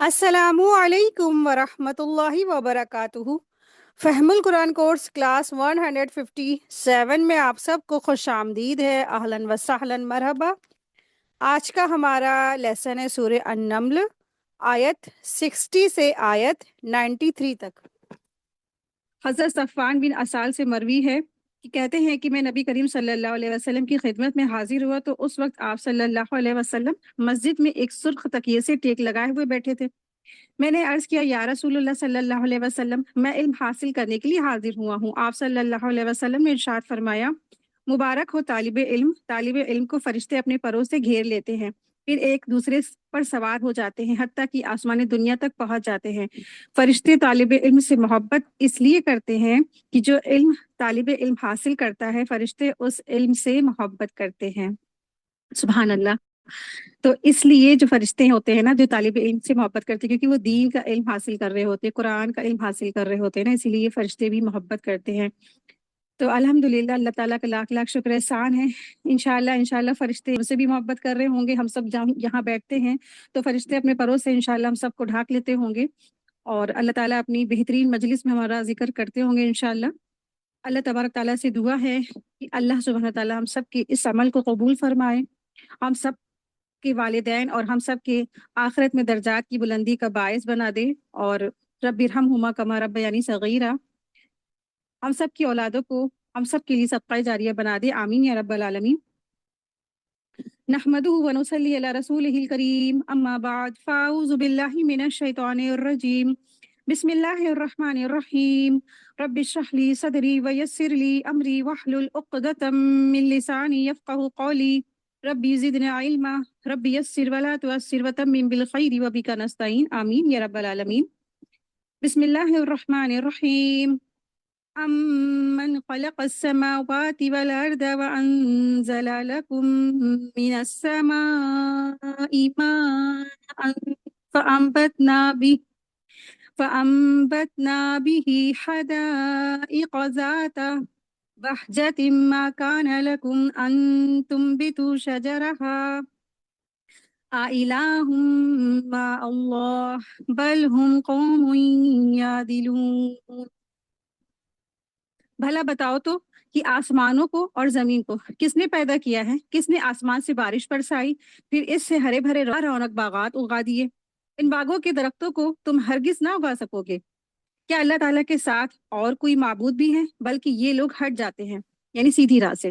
السلام علیکم ورحمۃ اللہ وبرکاتہ۔ فہم القرآن کورس کلاس 157 میں آپ سب کو خوش آمدید ہے۔ اہلاً و سہلاً مرحبا۔ آج کا ہمارا لیسن ہے سورہ النمل، آیت 60 سے آیت 93 تک۔ حضرت صفوان بن اسال سے مروی ہے کہ کہتے ہیں کہ میں نبی کریم صلی اللہ علیہ وسلم کی خدمت میں حاضر ہوا تو اس وقت آپ صلی اللہ علیہ وسلم مسجد میں ایک سرخ تکیے سے ٹیک لگائے ہوئے بیٹھے تھے۔ میں نے عرض کیا، یا رسول اللہ صلی اللہ علیہ وسلم، میں علم حاصل کرنے کے لیے حاضر ہوا ہوں۔ آپ صلی اللہ علیہ وسلم نے ارشاد فرمایا، مبارک ہو طالب علم، طالب علم کو فرشتے اپنے پروں سے گھیر لیتے ہیں، پھر ایک دوسرے پر سوار ہو جاتے ہیں، حتیٰ کہ آسمان دنیا تک پہنچ جاتے ہیں۔ فرشتے طالب علم سے محبت اس لیے کرتے ہیں کہ جو علم طالب علم حاصل کرتا ہے، فرشتے اس علم سے محبت کرتے ہیں۔ سبحان اللہ۔ تو اس لیے جو فرشتے ہوتے ہیں نا، جو طالب علم سے محبت کرتے ہیں، کیونکہ وہ دین کا علم حاصل کر رہے ہوتے ہیں، قرآن کا علم حاصل کر رہے ہوتے ہیں نا، اسی لیے فرشتے بھی محبت کرتے ہیں۔ تو الحمدللہ اللہ تعالیٰ کا لاکھ لاکھ شکر احسان ہے۔ انشاءاللہ فرشتے ہم سے بھی محبت کر رہے ہوں گے۔ ہم سب یہاں بیٹھتے ہیں تو فرشتے اپنے پروں سے انشاءاللہ ہم سب کو ڈھانک لیتے ہوں گے، اور اللہ تعالیٰ اپنی بہترین مجلس میں ہمارا ذکر کرتے ہوں گے انشاءاللہ۔ اللہ تبارک تعالیٰ سے دعا ہے کہ اللہ سبحانہ تعالیٰ ہم سب کے اس عمل کو قبول فرمائے، ہم سب کے والدین اور ہم سب کے آخرت میں درجات کی بلندی کا باعث بنا دے، اور رب ارحمہما کما ربیانی صغیرا ہم سب کی اولادوں کو ہم سب کے لیے صدقہ جاریہ بنا دے، آمین یا رب العالمین۔ نحمدہ ونصلی علی رسولہ الکریم، اما بعد فاعوذ باللہ من الشیطان الرجیم، بسم اللہ الرحمن الرحیم، رب اشرح لی صدری ویسر لی امری واحلل عقدۃ من لسانی یفقہوا قولی، ربی زدنا علما، ربی یسر ولا تعسر وتمم بالخیر وبک نستعین، آمین یا رب العالمین۔ بسم اللہ الرحمن الرحیم، امن خلق السماوات والارض وانزل لكم من السماء ماء فأنبتنا به حدائق ذات بهجة ما كان لكم أن تنبتوا شجرها أإله مع الله بل هم قوم يعدلون۔ بھلا بتاؤ تو کہ آسمانوں کو اور زمین کو کس نے پیدا کیا ہے؟ کس نے آسمان سے بارش برسائی، پھر اس سے ہرے بھرے رونق باغات اگا دیے؟ ان باغوں کے درختوں کو تم ہرگز نہ اگا سکو گے۔ کیا اللہ تعالیٰ کے ساتھ اور کوئی معبود بھی ہے؟ بلکہ یہ لوگ ہٹ جاتے ہیں، یعنی سیدھی راہ سے۔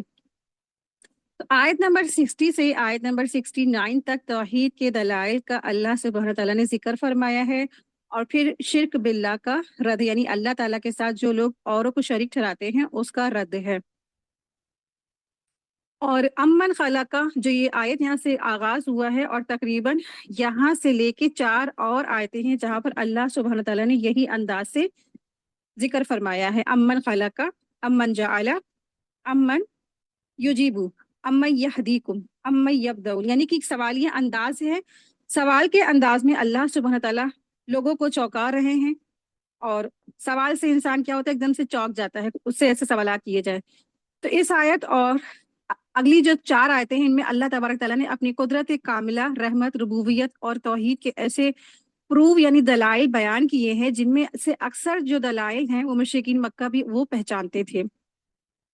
تو آیت نمبر 60 سے آیت نمبر 69 تک توحید کے دلائل کا اللہ سبحانہ تعالیٰ نے ذکر فرمایا ہے، اور پھر شرک باللہ کا رد، یعنی اللہ تعالیٰ کے ساتھ جو لوگ اوروں کو شریک ٹھہراتے ہیں اس کا رد ہے۔ اور امن خلق کا جو یہ آیت یہاں سے آغاز ہوا ہے، اور تقریباً یہاں سے لے کے 4 اور آیتیں ہیں جہاں پر اللہ سبحانہ تعالیٰ نے یہی انداز سے ذکر فرمایا ہے۔ امن خلق کا، امن جعل، امن یجیبو، امن یہدیکم، امن یبدؤ، یعنی کہ ایک سوالیہ انداز ہے۔ سوال کے انداز میں اللہ سبحانہ تعالیٰ لوگوں کو چونکا رہے ہیں، اور سوال سے انسان کیا ہوتا ہے، ایک دم سے چونک جاتا ہے، اس سے ایسے سوالات کیے جائے۔ تو اس آیت اور اگلی جو 4 آیتیں ہیں، ان میں اللہ تبارک تعالیٰ نے اپنی قدرت کاملہ، رحمت، ربوبیت اور توحید کے ایسے پروف یعنی دلائل بیان کیے ہیں، جن میں سے اکثر جو دلائل ہیں وہ مشرکین مکہ بھی وہ پہچانتے تھے۔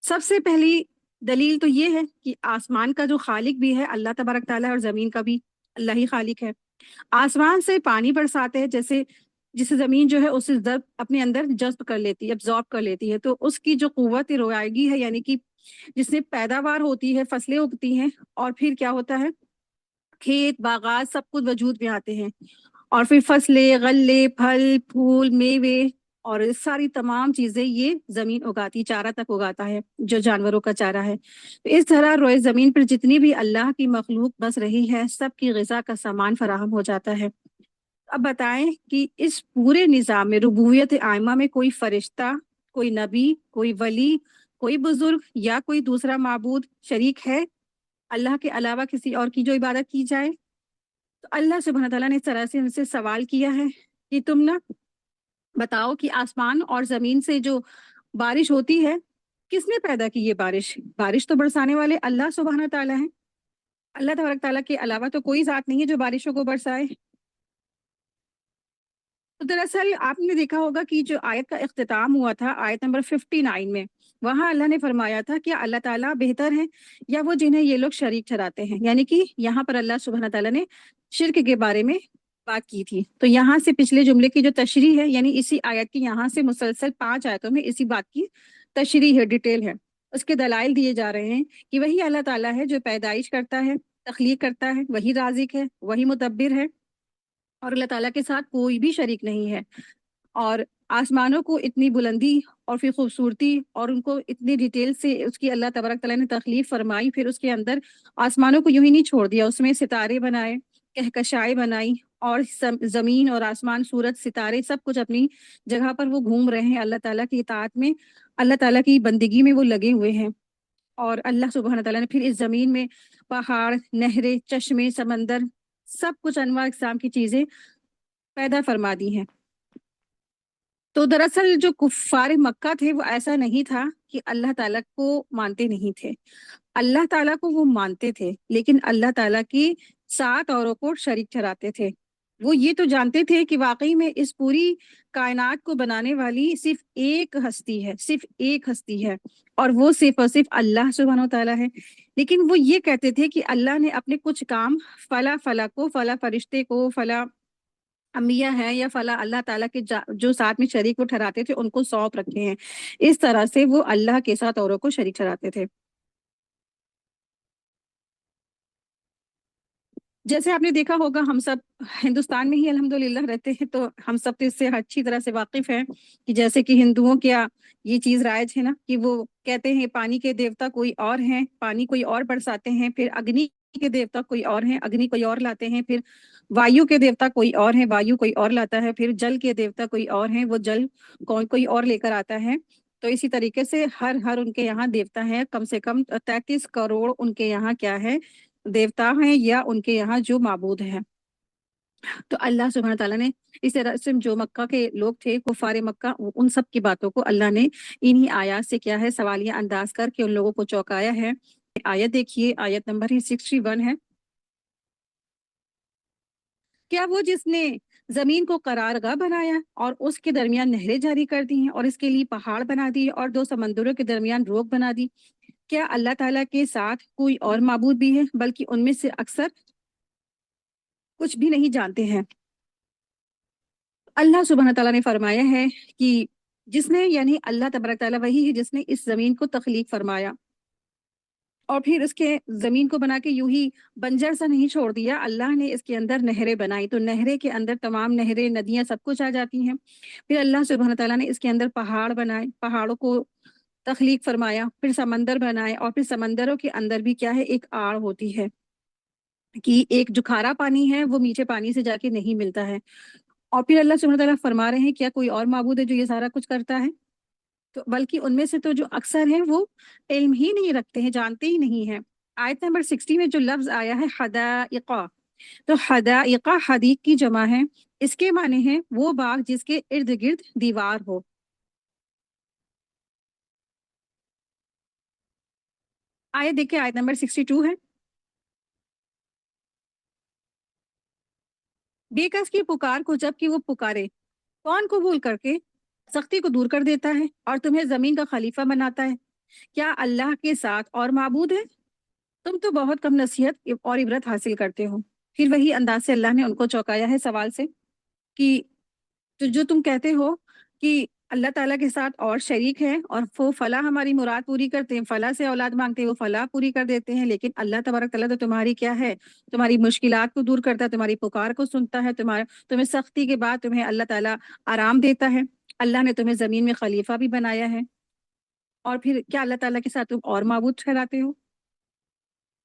سب سے پہلی دلیل تو یہ ہے کہ آسمان کا جو خالق بھی ہے اللہ تبارک تعالیٰ، اور زمین کا بھی اللہ ہی خالق ہے۔ آسمان سے پانی برساتے ہیں، جسے زمین جو ہے اسے اپنے اندر جذب کر لیتی ہے، ابزارب کر لیتی ہے، تو اس کی جو قوت روائگی ہے، یعنی کہ جس سے پیداوار ہوتی ہے، فصلیں اگتی ہیں، اور پھر کیا ہوتا ہے، کھیت باغات سب کچھ وجود میں آتے ہیں، اور پھر فصلیں، غلے، پھل پھول، میوے اور ساری تمام چیزیں یہ زمین اگاتی، چارہ تک اگاتا ہے جو جانوروں کا چارہ ہے۔ تو اس طرح روئے زمین پر جتنی بھی اللہ کی مخلوق بس رہی ہے، سب کی غذا کا سامان فراہم ہو جاتا ہے۔ اب بتائیں کہ اس پورے نظام میں ربوبیت عامہ میں کوئی فرشتہ، کوئی نبی، کوئی ولی، کوئی بزرگ یا کوئی دوسرا معبود شریک ہے اللہ کے علاوہ کسی اور کی جو عبادت کی جائے؟ تو اللہ سبحانہ تعالیٰ نے اس طرح سے ان سے سوال کیا ہے کہ تم نہ بتاؤ کہ آسمان اور زمین سے جو بارش ہوتی ہے کس نے پیدا کی؟ یہ بارش تو برسانے والے اللہ سبحانہ تعالیٰ ہیں۔ اللہ تبارک تعالیٰ کے علاوہ تو کوئی ذات نہیں ہے جو بارشوں کو برسائے۔ तो दरअसल आपने देखा होगा कि जो आयत का इख्तिताम हुआ था आयत नंबर 59 में, वहां अल्लाह ने फरमाया था कि अल्लाह ताला बेहतर है या वो जिन्हें ये लोग शरीक ठहराते हैं, यानी कि यहाँ पर अल्लाह सुब्हान ताला ने शिर्क के बारे में बात की थी। तो यहाँ से पिछले जुमले की जो तशरीह है, यानी इसी आयत की यहाँ से मुसलसल 5 आयतों में इसी बात की तशरीह है, डिटेल है, उसके दलाइल दिए जा रहे हैं कि वही अल्लाह ताला है जो पैदाइश करता है, तख्लीक करता है, वही राजिक है, वही मुदब्बिर है, और अल्लाह ताला के साथ कोई भी शरीक नहीं है। और आसमानों को इतनी बुलंदी और फिर खूबसूरती और उनको इतनी डिटेल से उसकी अल्लाह तबारक ताला ने तख्लीक फरमाई, फिर उसके अंदर आसमानों को यूं ही नहीं छोड़ दिया, उसमें सितारे बनाए, कहकशाएं बनाई, और जमीन और आसमान, सूरज, सितारे सब कुछ अपनी जगह पर वो घूम रहे हैं, अल्लाह ताला की इताअत में, अल्लाह ताला की बंदगी में वो लगे हुए हैं। और अल्लाह सुब्हान ताला ने फिर इस जमीन में पहाड़, नहरें, चश्मे, समंदर, सब कुछ अनवा इकसाम की चीजें पैदा फरमा दी हैं। तो दरअसल जो कुफ्फार मक्का थे वो ऐसा नहीं था कि अल्लाह ताला को मानते नहीं थे, अल्लाह ताला को वो मानते थे, लेकिन अल्लाह ताला की 7 औरों को शरीक ठहराते थे। वो ये तो जानते थे कि वाकई में इस पूरी कायनात को बनाने वाली सिर्फ एक हस्ती है, सिर्फ एक हस्ती है, और वो सिर्फ और सिर्फ अल्लाह सुब्हानो तआला है। लेकिन वो ये कहते थे कि अल्लाह ने अपने कुछ काम फला फला को, फला फरिश्ते को, फला अम्बिया है या फला अल्लाह ताला के जो साथ में शरीक वो ठहराते थे उनको सौंप रखे हैं। इस तरह से वो अल्लाह के साथ औरों को शरीक ठहराते थे। जैसे आपने देखा होगा, हम सब हिंदुस्तान में ही अल्हम्दुलिल्लाह रहते हैं, तो हम सब तो इससे अच्छी तरह से वाकिफ हैं कि जैसे कि हिंदुओं क्या ये चीज राइज है ना कि वो कहते हैं पानी के देवता कोई और हैं, पानी कोई और बरसाते हैं, फिर अग्नि के देवता कोई और हैं, अग्नि कोई और लाते हैं, फिर वायु के देवता कोई और है, वायु कोई और लाता है, फिर जल के देवता कोई और हैं, वो जल कोई और लेकर आता है। तो इसी तरीके से हर हर उनके यहाँ देवता है, कम से कम 33 करोड़ उनके यहाँ क्या है, देवता हैं या उनके यहाँ जो माबूद हैं। तो अल्लाह सुब्हान ताला ने इस तरह से जो मक्का के लोग थे, कुफारे मक्का, उन सब की बातों को अल्लाह ने इन्हीं आयत से क्या है, सवालिया अंदाज करके उन लोगों को चौंकाया है। आयत देखिए, आयत नंबर ही 61 है। क्या वो जिसने जमीन को करारगाह बनाया और उसके दरमियान नहरें जारी कर दी हैं और इसके लिए पहाड़ बना दिए और 2 समंदरों के दरमियान रोक बना दी, क्या अल्लाह ताला के साथ कोई और माबूद भी है, बल्कि उनमें से अक्सर कुछ भी नहीं जानते हैं। अल्लाह सुब्हान तआला ने फरमाया है कि जिसने, यानी अल्लाह तबारक तआला वही है जिसने इस जमीन को तख्लीक फरमाया और फिर उसके जमीन को बना के यूं ही बंजर सा नहीं छोड़ दिया, अल्लाह ने इसके अंदर नहरें बनाई, तो नहरें के अंदर तमाम नहरें, नदियां सब कुछ आ जाती हैं। फिर अल्लाह सुब्हान तआला ने इसके अंदर पहाड़ बनाए, पहाड़ों को तख्लीक फरमाया, फिर समंदर बनाए, और फिर समंदरों के अंदर भी क्या है, एक आड़ होती है कि एक जो खारा पानी है वो मीठे पानी से जाके नहीं मिलता है। और फिर अल्लाह सुब्हानहू तआला फरमा रहे हैं क्या कोई और माबूद है जो ये सारा कुछ करता है, तो बल्कि उनमें से तो जो अक्सर हैं वो इल्म ही नहीं रखते हैं, जानते ही नहीं है। आयत नंबर 60 में जो लफ्ज आया है हदाइका, तो हदाइका हदीक की जमा है, इसके माने हैं वो बाग जिसके इर्द गिर्द दीवार हो। आयत देखिए, आयत नंबर 62 है। बेकस की पुकार को जबकि वो पुकारे, कौन कबूल करके सख्ती को दूर कर देता है और तुम्हें जमीन का खलीफा बनाता है, क्या अल्लाह के साथ और माबूद है? तुम तो बहुत कम नसीहत और इबरत हासिल करते हो। फिर वही अंदाज से अल्लाह ने उनको चौंकाया है सवाल से कि तो जो तुम कहते हो कि अल्लाह ताला के साथ और शरीक है और वो फला हमारी मुराद पूरी करते हैं, फला से औलाद मांगते हैं, वो फला पूरी कर देते हैं, लेकिन अल्लाह तबारक ताला तो तुम्हारी क्या है, तुम्हारी मुश्किलात को दूर करता है, तुम्हारी पुकार को सुनता है, तुम्हें सख्ती के बाद तुम्हें अल्लाह ताला आराम देता है। अल्लाह ने तुम्हें जमीन में खलीफा भी बनाया है, और फिर क्या अल्लाह ताला के साथ तुम और माबूद ठहराते हो?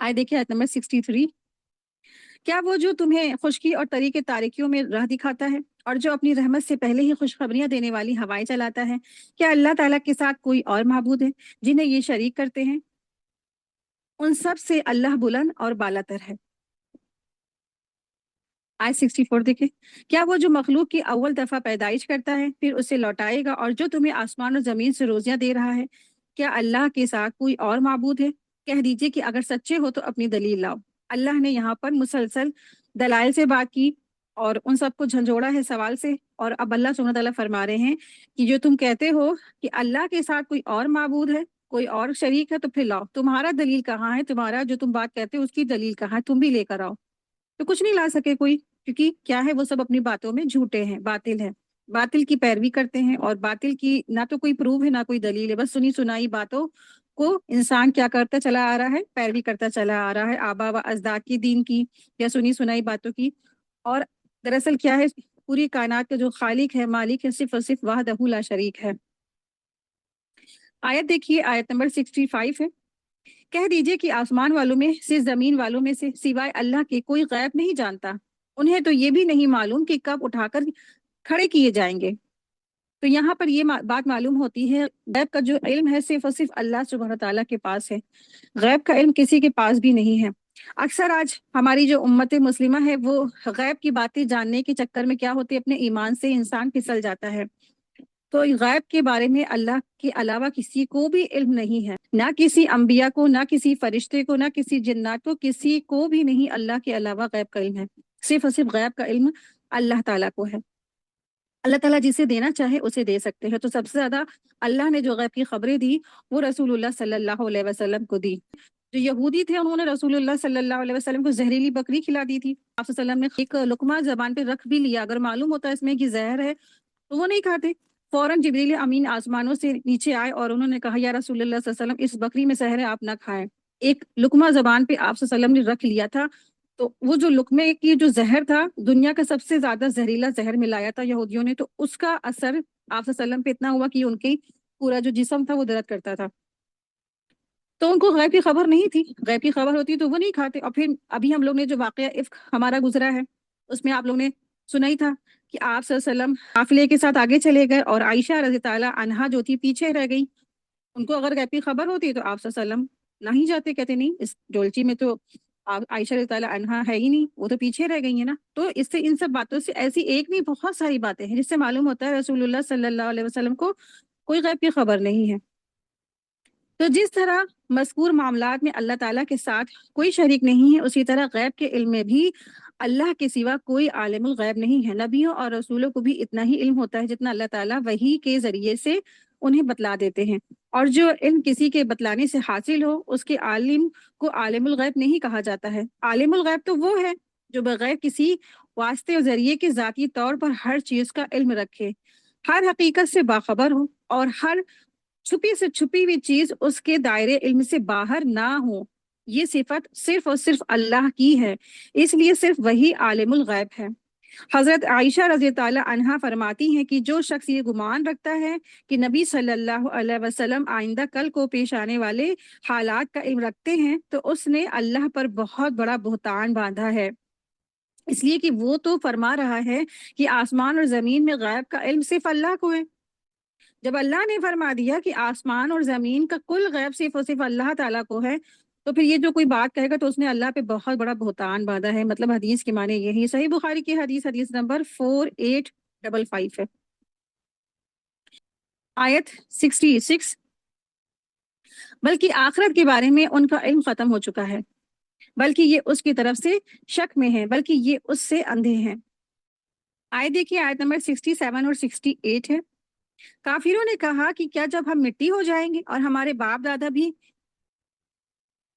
आए देखिए, आयत नंबर 63। क्या वो जो तुम्हें खुश्की और तरी के तारिकियों में राह दिखाता है और जो अपनी रहमत से पहले ही खुशखबरियां देने वाली हवाएं चलाता है, क्या अल्लाह ताला के साथ कोई और माबूद है जिन्हें ये शरीक करते हैं? उन सब से अल्लाह बुलंद और बालातर है। आय 64 देखे, क्या वो जो मखलूक की अव्वल दफा पैदाइश करता है फिर उसे लौटाएगा और जो तुम्हें आसमान और जमीन से रोजियां दे रहा है, क्या अल्लाह के साथ कोई और माबूद है? कह दीजिए कि अगर सच्चे हो तो अपनी दलील लाओ। अल्लाह ने यहाँ पर मुसलसल दलाइल से बात की, اور उन सबको झंझोड़ा है सवाल से। और अब अल्लाह सुब्हानहू तआला फरमा रहे हैं कि जो तुम कहते हो कि अल्लाह के साथ कोई और माबूद है, कोई और शरीक है, तो फिर लाओ, तुम्हारा दलील कहाँ है, तुम्हारा जो तुम बात कहते हो उसकी दलील कहाँ है, तुम भी लेकर आओ। तो कुछ नहीं ला सके कोई, क्योंकि क्या है, वो सब अपनी बातों में झूठे हैं, बातिल है, बातिल की पैरवी करते हैं। और बातिल की ना तो कोई प्रूफ है ना कोई दलील है, बस सुनी सुनाई बातों को इंसान क्या करता चला आ रहा है, पैरवी करता चला आ रहा है, आबा व अजदाद की, दीन की या सुनी सुनाई बातों की। और दरअसल क्या है, पूरी कायनात का जो खालिक है, मालिक है, सिर्फ और सिर्फ वाहदहू ला शरीक है। आयत देखिए, आयत नंबर 65 है। कह दीजिए कि आसमान वालों में से, जमीन वालों में से सिवाय अल्लाह के कोई गैब नहीं जानता। उन्हें तो ये भी नहीं मालूम कि कब उठाकर खड़े किए जाएंगे। तो यहाँ पर ये बात मालूम होती है, गैब का जो इल्म है सिर्फ और सिर्फ अल्लाह सुब्हानहू तआला के पास है, गैब का इल्म किसी के पास भी नहीं है। अक्सर आज हमारी जो उम्मत मुस्लिमा है, वो गैब की बातें जानने के चक्कर में क्या होती है, अपने ईमान से इंसान फिसल जाता है। तो गैब के बारे में अल्लाह के अलावा किसी को भी इल्म नहीं है, ना किसी अंबिया को, ना किसी फरिश्ते को, ना किसी जिन्नात को, किसी को भी नहीं अल्लाह के अलावा गैब का इल्म है। सिर्फ और सिर्फ गैब का इल्म अल्लाह ताला को है। अल्लाह ताला जिसे देना चाहे उसे दे सकते हैं। तो सबसे ज्यादा अल्लाह ने जो गैब की खबरें दी वो रसूलुल्लाह सल्लल्लाहु अलैहि वसल्लम को दी। जो यहूदी थे उन्होंने रसूलुल्लाह सल्लल्लाहु अलैहि वसल्लम को जहरीली बकरी खिला दी थी। आप सल्लल्लाहु अलैहि वसल्लम ने एक लुकमा जबान पे रख भी लिया, अगर मालूम होता इसमें कि जहर है तो वो नहीं खाते। फौरन जिब्रील अमीन आसमानों से नीचे आए और उन्होंने कहा, या रसूलुल्लाह सल्लल्लाहु अलैहि वसल्लम, इस बकरी में जहर है, आप ना खाएं। एक लुकमा जबान पे आप सल्लल्लाहु अलैहि वसल्लम ने रख लिया था, तो वो जो लुकमे की जो जहर था, दुनिया का सबसे ज्यादा जहरीला जहर मिलाया था यहूदियों ने, तो उसका असर आप सल्लल्लाहु अलैहि वसल्लम पे इतना हुआ कि उनकी पूरा जो जिस्म था वो दर्द करता था। तो उनको गैब की खबर नहीं थी, गैब की खबर होती तो वो नहीं खाते। और फिर अभी हम लोग ने जो वाकया इफ्क हमारा गुजरा है, उसमें आप लोग ने सुना ही था कि आप सल्लल्लाहु अलैहि वसल्लम काफिले के साथ आगे चले गए और आयशा रज़ी ताला अन्हा जो थी पीछे रह गई। उनको अगर गैब की खबर होती तो आप सल्लल्लाहु अलैहि वसल्लम नहीं जाते, कहते नहीं, इस डोलची में तो आप आयशा रज़ी ताला अन्हा है ही नहीं, वो तो पीछे रह गई है ना। तो इससे, इन सब बातों से, ऐसी एक नहीं बहुत सारी बातें हैं जिससे मालूम होता है रसूलुल्लाह सल्लल्लाहु अलैहि वसल्लम को कोई गैब की खबर नहीं है। तो जिस तरह मज़कूर मामलात में अल्लाह ताला के साथ कोई शरीक नहीं है, उसी तरह गैब के इल्म में भी अल्लाह के सिवा कोई आलिमुल गैब नहीं है। नबियों और रसूलों को भी इतना ही इल्म होता है जितना अल्लाह ताला वही के जरिए से उन्हें बतला देते हैं। और जो इल्म किसी के बतलाने से हासिल हो, उसके आलिम को आलिमुल गैब नहीं कहा जाता है। आलिमुल गैब तो वो है जो बगैर किसी वास्ते और जरिए के ज़ाती तौर पर हर चीज़ का इल्म रखे, हर हकीकत से बाखबर हो और हर छुपी से छुपी हुई चीज उसके दायरे इल्म से बाहर ना हो। ये सिफत सिर्फ और सिर्फ अल्लाह की है, इसलिए सिर्फ वही आलिमुल गैब है। हजरत आयशा रज़ी ताला अन्हा फरमाती हैं कि जो शख्स ये गुमान रखता है कि नबी सल्लल्लाहु अलैहि वसल्लम आइंदा कल को पेश आने वाले हालात का इल्म रखते हैं, तो उसने अल्लाह पर बहुत बड़ा बुहतान बांधा है। इसलिए कि वो तो फरमा रहा है कि आसमान और जमीन में गैब का इल्म सिर्फ अल्लाह को है। जब अल्लाह ने फरमा दिया कि आसमान और जमीन का कुल गैब सिर्फ और सिर्फ अल्लाह ताला को है, तो फिर ये जो कोई बात कहेगा तो उसने अल्लाह पे बहुत बड़ा बुहतान बांधा है। मतलब हदीस के माने यही, सही बुखारी की हदीस, हदीस नंबर 4855 है। आयत 66। बल्कि आखिरत के बारे में उनका इल्म खत्म हो चुका है, बल्कि ये उसकी तरफ से शक में है, बल्कि ये उससे अंधे हैं। आयत देखिए, आयत नंबर 67 और 68 है। काफिरों ने कहा कि क्या जब हम मिट्टी हो जाएंगे और हमारे बाप दादा भी,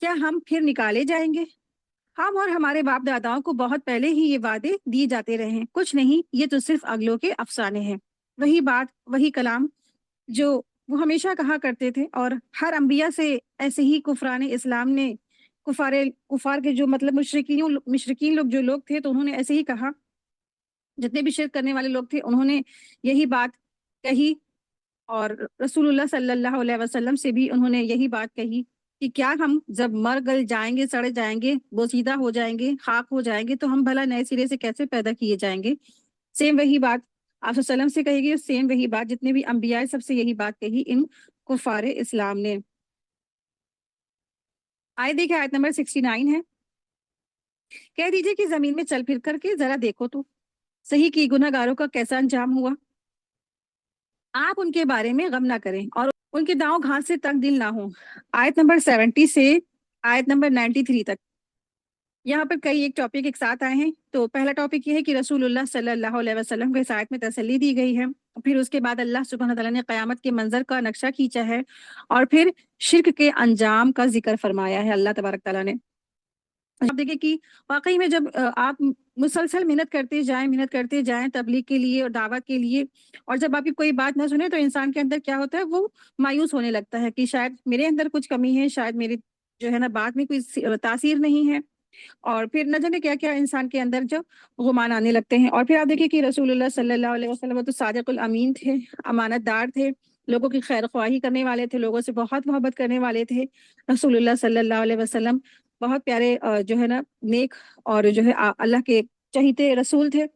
क्या हम फिर निकाले जाएंगे? हम और हमारे बाप दादाओं को बहुत पहले ही ये वादे दिए जाते रहे हैं, कुछ नहीं, ये तो सिर्फ अगलों के अफसाने हैं। वही बात, वही कलाम जो वो हमेशा कहा करते थे। और हर अंबिया से ऐसे ही कुफरान इस्लाम ने, कुफार के जो मतलब मुशरिकीन लोग जो लोग थे, तो उन्होंने ऐसे ही कहा। जितने भी शिरक करने वाले लोग थे उन्होंने यही बात कही। और रसूलुल्लाह सल्लल्लाहु अलैहि वसल्लम से भी उन्होंने यही बात कही कि क्या हम जब मर गल जाएंगे, सड़ जाएंगे, बोसीदा हो जाएंगे, खाक हो जाएंगे, तो हम भला नए सिरे से कैसे पैदा किए जाएंगे? सेम वही बात आप वसल्लम से कही, सेम वही बात जितने भी अंबिया है सबसे यही बात कही इन कुफारे इस्लाम ने। आए देखिए, आयत नंबर 69 है। कह दीजिए कि जमीन में चल फिर करके जरा देखो तो सही कि गुनहगारों का कैसा अंजाम हुआ। आप उनके बारे में गम ना करें और उनके दांव घास से तंग दिल ना हो। आयत नंबर 70 से आयत नंबर 93 तक। यहाँ पर कई एक टॉपिक एक साथ आए हैं। तो पहला टॉपिक ये है कि रसूलुल्लाह सल्लल्लाहु अलैहि वसल्लम को इस आयत में तसल्ली दी गई है। फिर उसके बाद अल्लाह सुब्हान तआला ने क़यामत के मंजर का नक्शा खींचा है, और फिर शिर्क के अंजाम का जिक्र फरमाया है अल्लाह तबारक तआला ने। आप देखिए कि वाकई में जब आप मुसलसल मेहनत करते जाएं तबलीग के लिए और दावत के लिए, और जब आपकी कोई बात ना सुने तो इंसान के अंदर क्या होता है, वो मायूस होने लगता है कि शायद मेरे अंदर कुछ कमी है, शायद मेरी जो है ना बात में कोई तासीर नहीं है, और फिर न जाने क्या क्या इंसान के अंदर जो गुमान आने लगते हैं। और फिर आप देखिए कि रसूलुल्लाह सल्लल्लाहु अलैहि वसल्लम वो तो सादिकुल अमीन थे, अमानतदार थे, लोगों की खैर ख्वाही करने वाले थे, लोगों से बहुत मोहब्बत करने वाले थे। रसूलुल्लाह सल्लल्लाहु अलैहि वसल्लम बहुत प्यारे जो है ना नेक और जो है अल्लाह के चहीते रसूल थे।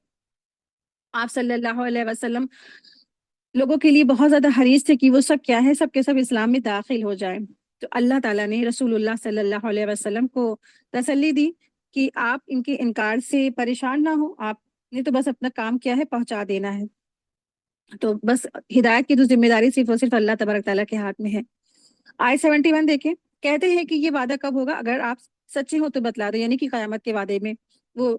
आप सल्लल्लाहु अलैहि वसल्लम लोगों के लिए बहुत ज्यादा हरीस थे कि वो सब क्या है, सब के सब इस्लाम में दाखिल हो जाए। तो अल्लाह ताला ने रसूलुल्लाह सल्लल्लाहु अलैहि वसल्लम को तसल्ली दी कि आप इनके इनकार से परेशान ना हो, आपने तो बस अपना काम किया है, पहुंचा देना है। तो बस हिदायत की तो जिम्मेदारी सिर्फ और सिर्फ अल्लाह तबारक ताला के हाथ में है। आई 71 देखें, कहते हैं कि ये वादा कब होगा, अगर आप सच्चे हो तो बतला दो, यानी कि कयामत के वादे में वो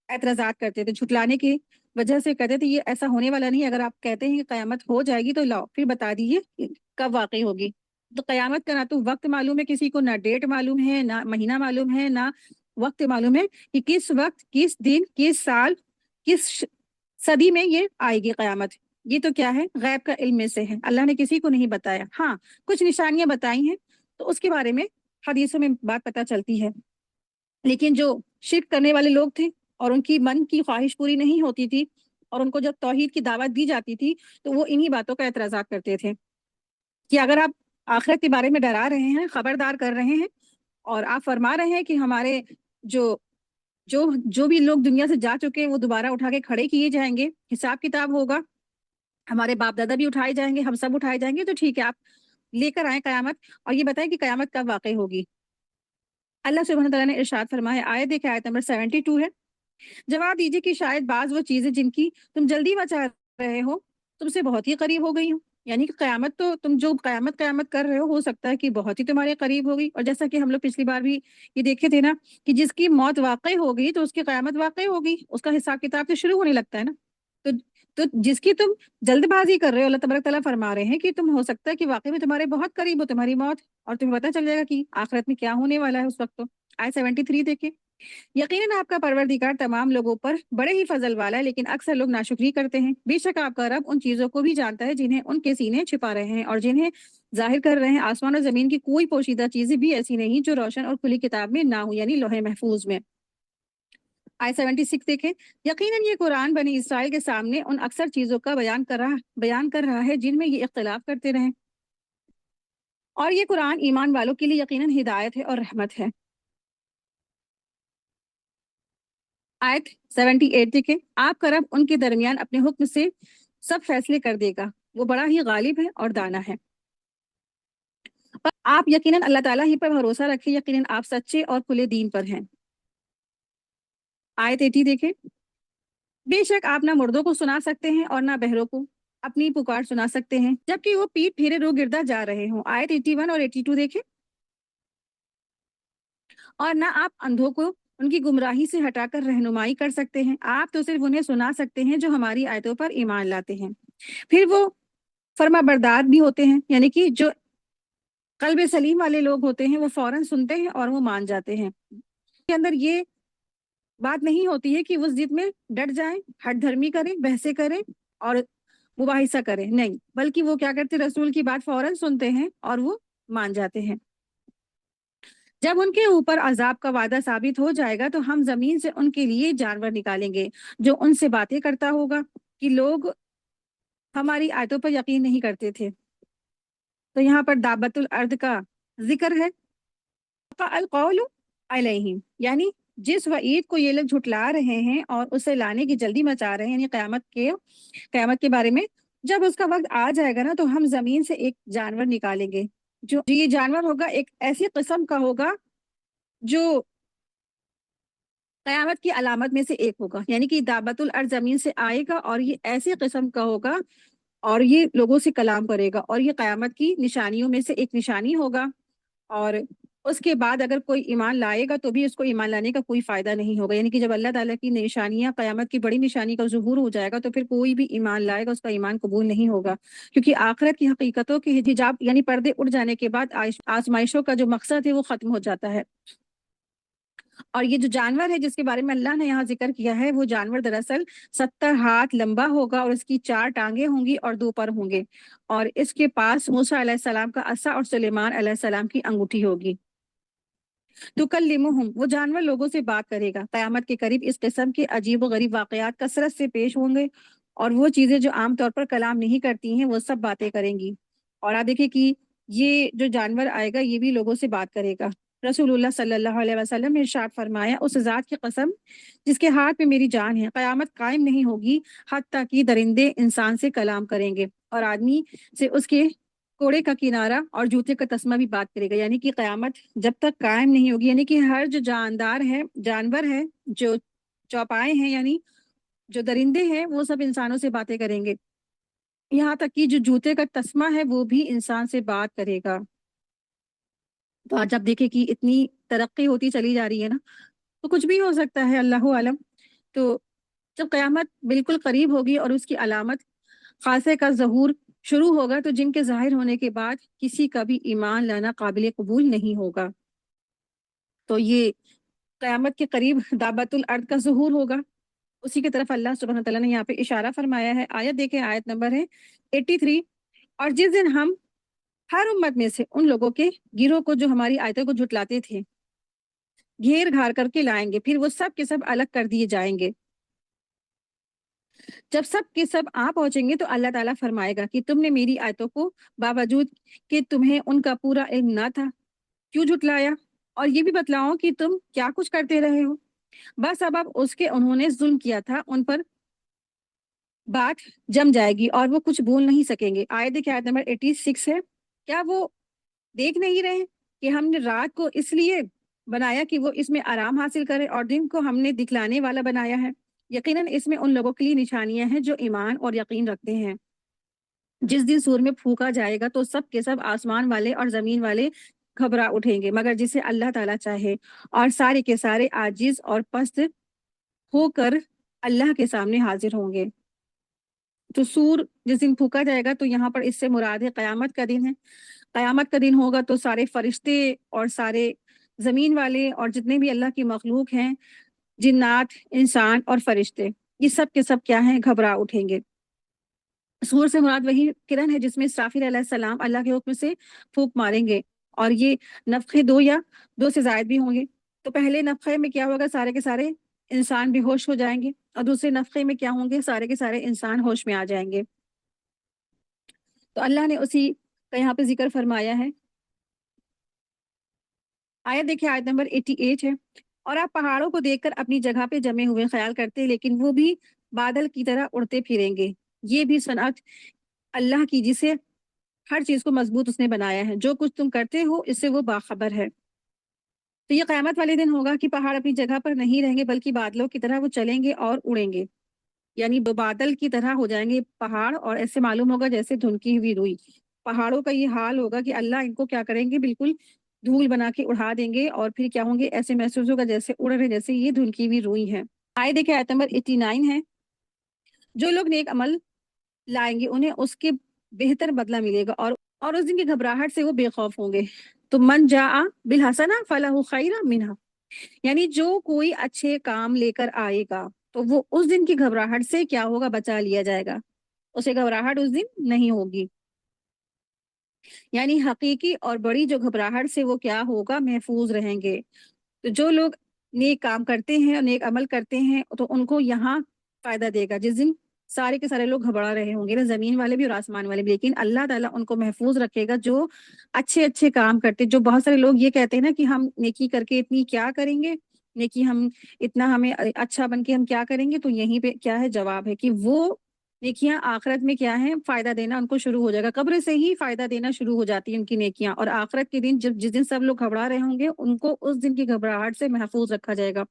एतराजात करते थे, झुटलाने की वजह से कहते थे ये ऐसा होने वाला नहीं, अगर आप कहते हैं कि कयामत हो जाएगी तो लाओ फिर बता दीजिए कि कब वाकई होगी। तो कयामत का ना तो वक्त मालूम है किसी को, ना डेट मालूम है, ना महीना मालूम है, ना वक्त मालूम है कि किस वक्त, किस दिन, किस साल, किस सदी में ये आएगी कयामत। ये तो क्या है, गैब का इल्म में से है, अल्लाह ने किसी को नहीं बताया। हाँ, कुछ निशानियां बताई हैं तो उसके बारे में हदीसों में बात पता चलती है, लेकिन जो शिर्क करने वाले लोग थे और उनकी मन की ख्वाहिश पूरी नहीं होती थी, और उनको जब तौहीद की दावत दी जाती थी तो वो इन्हीं बातों का एतराज़ात करते थे कि अगर आप आखिरत के बारे में डरा रहे हैं, खबरदार कर रहे हैं, और आप फरमा रहे हैं कि हमारे जो जो जो भी लोग दुनिया से जा चुके हैं वो दोबारा उठा के खड़े किए जाएंगे, हिसाब किताब होगा, हमारे बाप दादा भी उठाए जाएंगे, हम सब उठाए जाएंगे, तो ठीक है आप लेकर आए कयामत, और ये बताएं कि कयामत कब वाकई होगी। अल्लाह सुब्हान तआला ने इरशाद फरमाया, आयत देखिए आयत नंबर 72 है, जवाब दीजिए कि शायद बाज वो चीजें जिनकी तुम जल्दी मचा रहे हो तुमसे बहुत ही करीब हो गई हो। यानी कि कयामत, तो तुम जो कयामत कयामत कर रहे हो सकता है कि बहुत ही तुम्हारे करीब होगी। और जैसा कि हम लोग पिछली बार भी ये देखे थे ना कि जिसकी मौत वाकई हो गई तो उसकी कयामत वाकई होगी, उसका हिसाब किताब तो शुरू होने लगता है ना। तो तो जिसकी तुम जल्दबाजी कर रहे हो, अल्लाह तबारक तआला फरमा रहे हैं कि तुम हो सकता है कि वाकई में तुम्हारे बहुत करीब हो तुम्हारी मौत, और तुम्हें पता चल जाएगा कि आखिरत में क्या होने वाला है उस वक्त। तो आय 73 देखें, यकीनन आपका परवरदिगार तमाम लोगों पर बड़े ही फजल वाला है, लेकिन अक्सर लोग नाशुक्री करते हैं। बेशक आपका रब उन चीजों को भी जानता है जिन्हें उनके सीने छिपा रहे हैं और जिन्हें जाहिर कर रहे हैं। आसमान और जमीन की कोई पोशीदा चीजें भी ऐसी नहीं जो रोशन और खुली किताब में ना हो, यानी लोहे महफूज में। आई 76 देखें, यकीनन ये कुरान बनी इसराइल के सामने उन अक्सर चीजों का बयान कर रहा है जिनमें ये इख्तलाफ करते रहे, और ये कुरान ईमान वालों के लिए यकीनन हिदायत है और रहमत है। आयत 78 देखें, आपका रब उनके दरमियान अपने हुक्म से सब फैसले कर देगा, वो बड़ा ही गालिब है और दाना है। पर आप यकीनन अल्लाह ताला ही पर भरोसा रखें, यकीनन आप सच्चे और खुले दीन पर हैं। आयत 80 देखें, बेशक आप ना मुर्दों को सुना सकते हैं और ना बहरों को अपनी पुकार सुना सकते हैं जबकि वो पीठ फेरे रो गिरदा जा रहे हों। आयत 81 और 82 देखें, और ना आप अंधों को उनकी गुमराही से हटाकर रहनुमाई कर सकते हैं, आप तो सिर्फ उन्हें सुना सकते हैं जो हमारी आयतों पर ईमान लाते हैं। फिर वो फर्मा बरदार भी होते हैं, यानी कि जो कल्बे सलीम वाले लोग होते हैं वो फौरन सुनते हैं और वो मान जाते हैं। के अंदर ये बात नहीं होती है कि वो जिद में डट जाएं, हट धर्मी करें, बहसे करें और मुबाहिसा करें, नहीं, बल्कि वो क्या करते, रसूल की बात फौरन सुनते हैं और वो मान जाते हैं। जब उनके ऊपर अजाब का वादा साबित हो जाएगा तो हम जमीन से उनके लिए जानवर निकालेंगे जो उनसे बातें करता होगा कि लोग हमारी आयतों पर यकीन नहीं करते थे। तो यहाँ पर दाबतुल अर्द का जिक्र है, अल कौलु अलैहिम, यानी जिस वईद को ये लोग झुटला रहे हैं और उसे लाने की जल्दी मचा रहे हैं, यानी कयामत के बारे में, जब उसका वक्त आ जाएगा ना तो हम जमीन से एक जानवर निकालेंगे, जो ये जानवर होगा एक ऐसी किस्म का होगा जो कयामत की अलामत में से एक होगा, यानी कि दाबतुल अर्द जमीन से आएगा और ये ऐसी किस्म का होगा और ये लोगों से कलाम करेगा, और ये कयामत की निशानियों में से एक निशानी होगा। और اس کے بعد اگر کوئی ایمان لائے گا تو بھی اس کو ایمان لانے کا کوئی فائدہ نہیں ہوگا، یعنی کہ جب اللہ تعالیٰ کی نشانیاں، قیامت کی بڑی نشانی کا ظہور ہو جائے گا تو پھر کوئی بھی ایمان لائے گا اس کا ایمان قبول نہیں ہوگا، کیونکہ آخرت کی حقیقتوں کے حجاب یعنی پردے اٹھ جانے کے بعد آزمائشوں کا جو مقصد ہے وہ ختم ہو جاتا ہے۔ اور یہ جو جانور ہے جس کے بارے میں اللہ نے یہاں ذکر کیا ہے، وہ جانور دراصل 70 ہاتھ لمبا ہوگا اور اس کی 4 ٹانگیں ہوں گی اور 2 پر ہوں گے، اور اس کے پاس موسیٰ علیہ السلام کا عصا اور سلیمان علیہ السلام کی انگوٹھی ہوگی۔ تو کلمہم، وہ جانور لوگوں سے بات کرے گا۔ قیامت کے قریب اس قسم کے عجیب و غریب واقعات کثرت سے پیش ہوں گے، اور وہ چیزیں جو عام طور پر کلام نہیں کرتی ہیں وہ سب باتیں کریں گی۔ اور آپ دیکھیں کہ یہ جو جانور آئے گا یہ بھی لوگوں سے بات کرے گا۔ رسول اللہ صلی اللہ علیہ وسلم نے ارشاد فرمایا، اس ذات کی قسم جس کے ہاتھ میں میری جان ہے، قیامت قائم نہیں ہوگی حتیٰ کہ درندے انسان سے کلام کریں گے اور آدمی سے اس کے کوڑے کا کنارہ اور جوتے کا تسمہ بھی بات کرے گا، یعنی کہ قیامت جب تک قائم نہیں ہوگی، یعنی کہ ہر جو جاندار ہے، جانور ہے، جو چوپائے ہیں یعنی جو درندے ہیں، وہ سب انسانوں سے باتیں کریں گے، یہاں تک کہ جو جوتے کا تسمہ ہے وہ بھی انسان سے بات کرے گا۔ تو آج آپ دیکھیں کہ اتنی ترقی ہوتی چلی جا رہی ہے نا، تو کچھ بھی ہو سکتا ہے، اللہ عالم۔ تو جب قیامت بالکل قریب ہوگی اور اس کی علامت خاصے کا ظہور شروع ہوگا تو جن کے ظاہر ہونے کے بعد کسی کا بھی ایمان لانا قابل قبول نہیں ہوگا۔ تو یہ قیامت کے قریب دابت الارض کا ظہور ہوگا، اسی کی طرف اللہ سبحانہ تعالیٰ نے یہاں پہ اشارہ فرمایا ہے۔ آیت دیکھیں، آیت نمبر ہے 83۔ اور جس دن ہم ہر امت میں سے ان لوگوں کے گروہ کو جو ہماری آیتوں کو جھٹلاتے تھے گھیر گھار کر کے لائیں گے، پھر وہ سب کے سب الگ کر دیے جائیں گے۔ جب سب کے سب آ پہنچیں گے تو اللہ تعالیٰ فرمائے گا کہ تم نے میری آیتوں کو باوجود کہ تمہیں ان کا پورا علم نہ تھا کیوں جھٹلایا، اور یہ بھی بتلاؤ کہ تم کیا کچھ کرتے رہے ہو۔ بس اب اس کے انہوں نے ظلم کیا تھا، ان پر بات جم جائے گی اور وہ کچھ بول نہیں سکیں گے۔ آیت نمبر 86 ہے۔ کیا وہ دیکھ نہیں رہے کہ ہم نے رات کو اس لیے بنایا کہ وہ اس میں آرام حاصل کرے اور دن کو ہم نے دکھلانے والا بنایا ہے؟ یقیناً اس میں ان لوگوں کے لیے نشانیاں ہیں جو ایمان اور یقین رکھتے ہیں۔ جس دن سور میں پھونکا جائے گا تو سب کے سب آسمان والے اور زمین والے گھبرا اٹھیں گے مگر جسے اللہ تعالیٰ چاہے، اور سارے کے سارے عاجز اور پست ہو کر اللہ کے سامنے حاضر ہوں گے۔ تو سور جس دن پھونکا جائے گا تو یہاں پر اس سے مراد ہے قیامت کا دن ہے۔ قیامت کا دن ہوگا تو سارے فرشتے اور سارے زمین والے اور جتنے بھی اللہ کی مخلوق ہیں، جنات، انسان اور فرشتے، یہ سب کے سب کیا ہیں؟ گھبرا اٹھیں گے۔ سور سے مراد وہی کرن ہے جس میں اسرافیل علیہ السلام اللہ کے حکم سے پھونک ماریں گے، اور یہ نفخے 2 یا 2 سے زائد بھی ہوں گے۔ تو پہلے نفخے میں کیا ہوگا؟ سارے کے سارے انسان بے ہوش ہو جائیں گے، اور دوسرے نفخے میں کیا ہوں گے؟ سارے کے سارے انسان ہوش میں آ جائیں گے۔ تو اللہ نے اسی کا یہاں پہ ذکر فرمایا ہے۔ آیت دیکھیں، آیت نمبر 88 ہے۔ اور آپ پہاڑوں کو دیکھ کر اپنی جگہ پہ جمے ہوئے خیال کرتے، لیکن وہ بھی بادل کی طرح اڑتے پھریں گے۔ یہ بھی صنعت اللہ کی جسے ہر چیز کو مضبوط اس نے بنایا ہے، جو کچھ تم کرتے ہو اس سے وہ باخبر ہے۔ تو یہ قیامت والے دن ہوگا کہ پہاڑ اپنی جگہ پر نہیں رہیں گے بلکہ بادلوں کی طرح وہ چلیں گے اور اڑیں گے، یعنی بادل کی طرح ہو جائیں گے پہاڑ، اور ایسے معلوم ہوگا جیسے دھنکی ہوئی روئی۔ پہاڑوں کا یہ حال ہوگا کہ اللہ ان کو کیا کریں گے؟ بالکل دھول بنا کے اڑا دیں گے، اور پھر کیا ہوں گے؟ ایسے محسوس ہوگا جیسے اڑ رہے، جیسے یہ دھنکی ہوئی روئی ہے۔ آئے دیکھیں، آیت نمبر 89 ہے۔ جو لوگ نیک عمل لائیں گے انہیں اس کے بہتر بدلہ ملے گا، اور اس دن کی گھبراہٹ سے وہ بے خوف ہوں گے۔ تو من جاء بالحسنہ فلہ خیر منہا، یعنی جو کوئی اچھے کام لے کر آئے گا تو وہ اس دن کی گھبراہٹ سے کیا ہوگا؟ بچا لیا جائے گا، اسے گھبراہٹ اس دن نہیں ہوگی، یعنی حقیقی اور بڑی جو گھبراہٹ سے وہ کیا ہوگا؟ محفوظ رہیں گے۔ تو جو لوگ نیک کام کرتے ہیں اور نیک عمل کرتے ہیں تو ان کو یہاں فائدہ دے گا، جس دن سارے کے سارے لوگ گھبرا رہے ہوں گے نا، زمین والے بھی اور آسمان والے بھی، لیکن اللہ تعالیٰ ان کو محفوظ رکھے گا جو اچھے اچھے کام کرتے۔ جو بہت سارے لوگ یہ کہتے ہیں نا کہ ہم نیکی کر کے اتنی کیا کریں گے، نیکی ہم اتنا ہمیں اچھا بن کے ہم کیا کریں گے، تو یہیں پہ کیا ہے؟ جواب ہے کہ وہ نیکیاں آخرت میں کیا ہے؟ فائدہ دینا ان کو شروع ہو جائے گا، قبر سے ہی فائدہ دینا شروع ہو جاتی ہیں ان کی نیکیاں، اور آخرت کے دن جس دن سب لوگ گھبرا رہے ہوں گے ان کو اس دن کی گھبراہٹ سے محفوظ رکھا جائے گا۔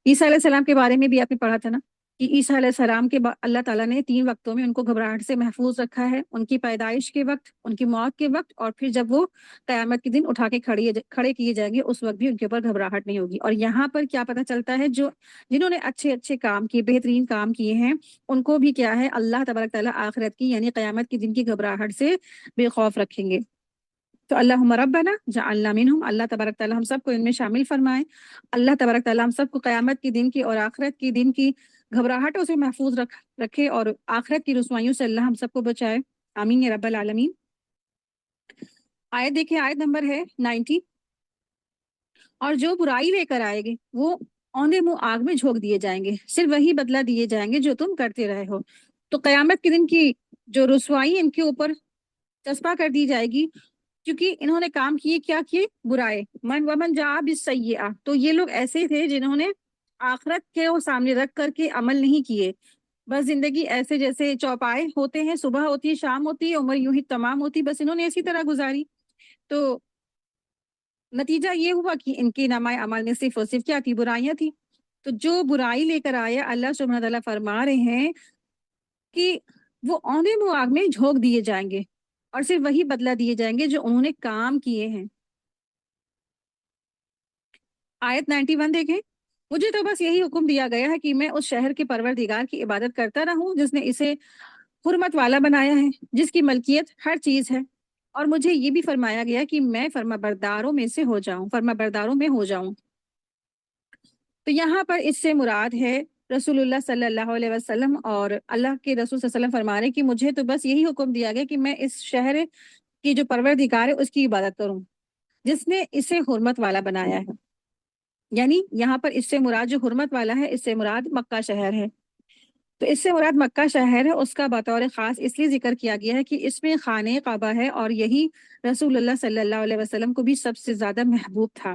عیسیٰ علیہ السلام کے بارے میں بھی آپ نے پڑھا تھا نا کہ عیسیٰ علیہ السلام کے اللہ تعالیٰ نے 3 وقتوں میں ان کو گھبراہٹ سے محفوظ رکھا ہے، ان کی پیدائش کے وقت، ان کی موت کے وقت، اور پھر جب وہ قیامت کے دن اٹھا کے کھڑے کیے جائیں گے اس وقت بھی ان کے اوپر گھبراہٹ نہیں ہوگی۔ اور یہاں پر کیا پتہ چلتا ہے، جنہوں نے اچھے اچھے کام کیے، بہترین کام کیے ہیں، ان کو بھی کیا ہے، اللہ تبارک تعالیٰ آخرت کی یعنی قیامت کے دن کی گھبراہٹ سے بے خوف رکھیں گے۔ تو اللہم ربنا جعلنا منہم، اللہ تبارک تعالیٰ ہم سب کو ان میں شامل فرمائے۔ اللہ تبارک تعالیٰ ہم سب کو قیامت کے دن کی اور آخرت کے دن کی گھبراہٹوں سے محفوظ رکھے، اور آخرت کی رسوائیوں سے اللہ ہم سب کو بچائے، آمین یا رب العالمین۔ آیت دیکھیں، آیت نمبر ہے 90۔ اور جو برائی لے کر آئے گے وہ اوندے منہ آگ میں جھونک دیے جائیں گے، صرف وہی بدلہ دیے جائیں گے جو تم کرتے رہے ہو۔ تو قیامت کے دن کی جو رسوائی ان کے اوپر چسپاں کر دی جائے گی، کیونکہ انہوں نے کام کیے، کیا کیے؟ برائے۔ من ومن جاء بالسیئہ، تو یہ لوگ ایسے تھے جنہوں نے آخرت کے وہ سامنے رکھ کر کے عمل نہیں کیے، بس زندگی ایسے جیسے چوپائے ہوتے ہیں، صبح ہوتی ہے شام ہوتی ہے، عمر یوں ہی تمام ہوتی، بس انہوں نے اسی طرح گزاری۔ تو نتیجہ یہ ہوا کہ ان کی نامہ عمل میں صرف اور صرف کیا تھی؟ برائیاں تھی۔ تو جو برائی لے کر آیا، اللہ سبحانہ تعالیٰ فرما رہے ہیں کہ وہ اوندے منہ آگ میں جھونک دیے جائیں گے، اور صرف وہی بدلہ دیے جائیں گے جو انہوں نے کام کیے ہیں۔ آیت 91 دیکھیں، مجھے تو بس یہی حکم دیا گیا ہے کہ میں اس شہر کے پروردگار کی عبادت کرتا رہوں جس نے اسے حرمت والا بنایا ہے، جس کی ملکیت ہر چیز ہے، اور مجھے یہ بھی فرمایا گیا کہ میں فرما برداروں میں سے ہو جاؤں، فرما برداروں میں ہو جاؤں۔ تو یہاں پر اس سے مراد ہے رسول اللہ صلی اللہ علیہ وسلم، اور اللہ کے رسول صلی اللہ علیہ وسلم فرما رہے ہیں کہ مجھے تو بس یہی حکم دیا گیا کہ میں اس شہر کی جو پروردگار ہے اس کی عبادت کروں جس نے اسے حرمت والا بنایا ہے۔ یعنی یہاں پر اس سے مراد جو حرمت والا ہے، اس سے مراد مکہ شہر ہے۔ تو اس سے مراد مکہ شہر ہے، اس کا بطور خاص اس لیے ذکر کیا گیا ہے کہ اس میں خانہ کعبہ ہے، اور یہی رسول اللہ صلی اللہ علیہ وسلم کو بھی سب سے زیادہ محبوب تھا۔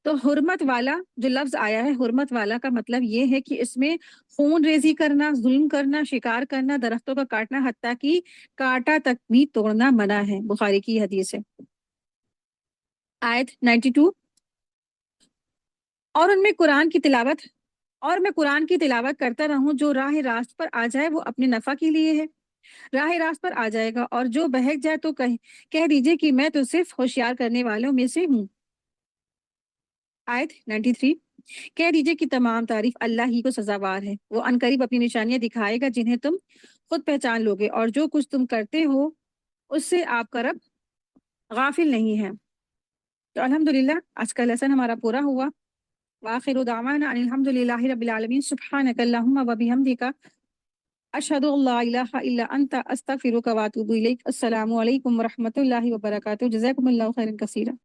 تو حرمت والا جو لفظ آیا ہے، حرمت والا کا مطلب یہ ہے کہ اس میں خون ریزی کرنا، ظلم کرنا، شکار کرنا، درختوں کا کاٹنا، حتیٰ کہ کاٹا تک بھی توڑنا منع ہے، بخاری کی حدیث ہے۔ آیت 92، اور ان میں قرآن کی تلاوت اور میں قرآن کی تلاوت کرتا رہوں، جو راہ راست پر آ جائے وہ اپنے نفع کے لیے ہے، راہ راست پر آ جائے گا، اور جو بہک جائے تو کہہ دیجئے کہ میں تو صرف ہوشیار کرنے والوں میں سے ہوں۔ آیت 93، کہہ دیجئے کہ تمام تعریف اللہ ہی کو سزاوار ہے، وہ عنقریب اپنی نشانیاں دکھائے گا جنہیں تم خود پہچان لوگے، اور جو کچھ تم کرتے ہو اس سے آپ کا رب غافل نہیں ہے۔ تو الحمدللہ آج کا لیسن ہمارا پورا ہوا۔ وآخر دعوانا ان الحمد للہ رب العالمین، سبحانک اللہم و بحمدک، اشہد ان لا الہ الا انت، استغفرک و اتوب الیک۔ السلام علیکم و رحمۃ اللہ وبرکاتہ۔ جزاکم اللہ خیرا کثیرا۔